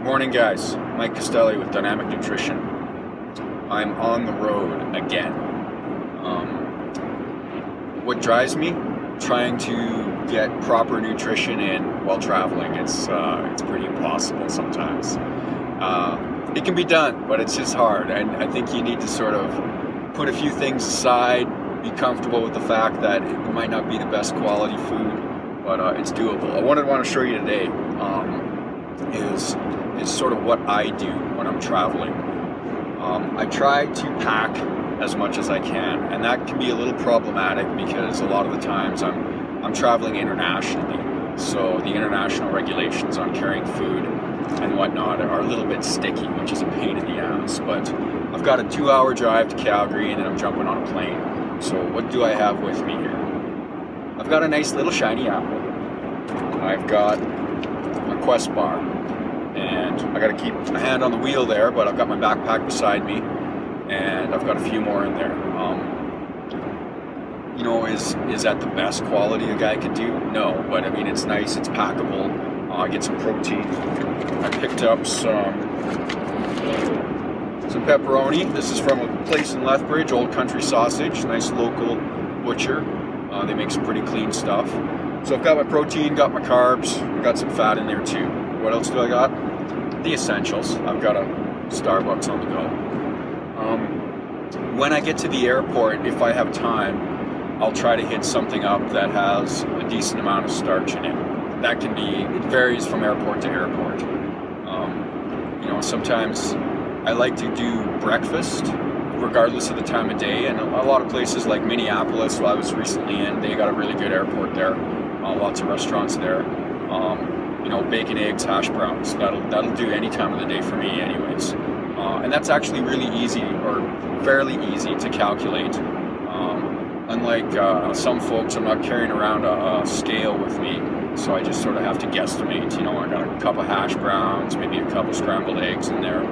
Morning, guys. Mike Kesthely with Dynamic Nutrition. I'm on the road again. What drives me? Trying to get proper nutrition in while traveling. It's pretty impossible sometimes. It can be done, but it's just hard. And I think you need to sort of put a few things aside, be comfortable with the fact that it might not be the best quality food, but it's doable. I want to show you today is sort of what I do when I'm traveling. I try to pack as much as I can, and that can be a little problematic because a lot of the times I'm traveling internationally, so the international regulations on carrying food and whatnot are a little bit sticky, which is a pain in the ass. But I've got a 2-hour drive to Calgary and then I'm jumping on a plane. So what do I have with me here? I've got a nice little shiny apple. I've got my Quest bar, and I got to keep my hand on the wheel there, but I've got my backpack beside me, and I've got a few more in there. Is that the best quality a guy could do? No, but I mean, it's nice, it's packable. I get some protein. I picked up some pepperoni. This is from a place in Lethbridge, Old Country Sausage, nice local butcher. They make some pretty clean stuff. So I've got my protein, got my carbs, got some fat in there too. What else do I got? The essentials. I've got a Starbucks on the go. When I get to the airport, if I have time, I'll try to hit something up that has a decent amount of starch in it. That can be, it varies from airport to airport. Sometimes I like to do breakfast regardless of the time of day, and a lot of places like Minneapolis, I was recently in, they got a really good airport there, lots of restaurants there. Bacon, eggs, hash browns, that'll do any time of the day for me anyways. And that's actually really easy, or fairly easy to calculate. Unlike some folks, I'm not carrying around a scale with me, so I just sort of have to guesstimate. I got a cup of hash browns, maybe a cup of scrambled eggs in there.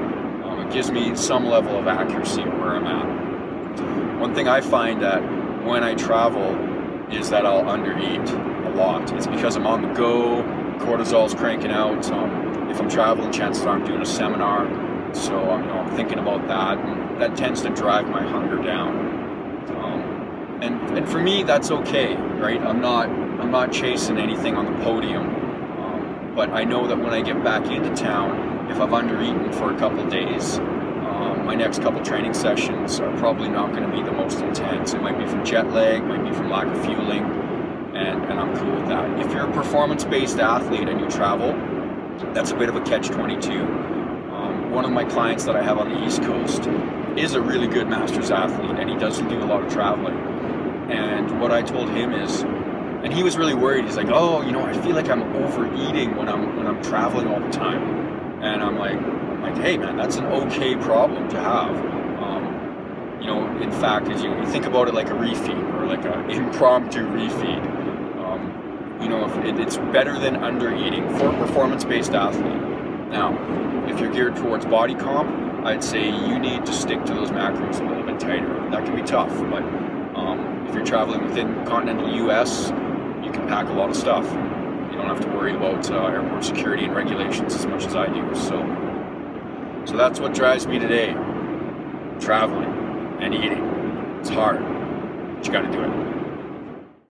It gives me some level of accuracy of where I'm at. One thing I find that when I travel is that I'll undereat a lot. It's because I'm on the go, cortisol's cranking out. If I'm traveling, chances are I'm doing a seminar, so I'm thinking about that, and that tends to drive my hunger down. And for me, that's okay, right? I'm not chasing anything on the podium, but I know that when I get back into town, if I've undereaten for a couple days, my next couple training sessions are probably not going to be the most intense. It might be from jet lag, might be from lack of fueling, and I'm cool with that. If you're a performance-based athlete and you travel, that's a bit of a catch-22. One of my clients that I have on the East Coast is a really good masters athlete, and he doesn't do a lot of traveling. And what I told him is, and he was really worried. He's like, I feel like I'm overeating when I'm traveling all the time. And I'm like, hey man, that's an okay problem to have. In fact, as you think about it like a refeed or like an impromptu refeed, if it's better than undereating for a performance-based athlete. Now, if you're geared towards body comp, I'd say you need to stick to those macros a little bit tighter. That can be tough, but if you're traveling within continental US, you can pack a lot of stuff. You don't have to worry about airport security and regulations as much as I do. So that's what drives me today. Traveling and eating. It's hard, but you gotta do it.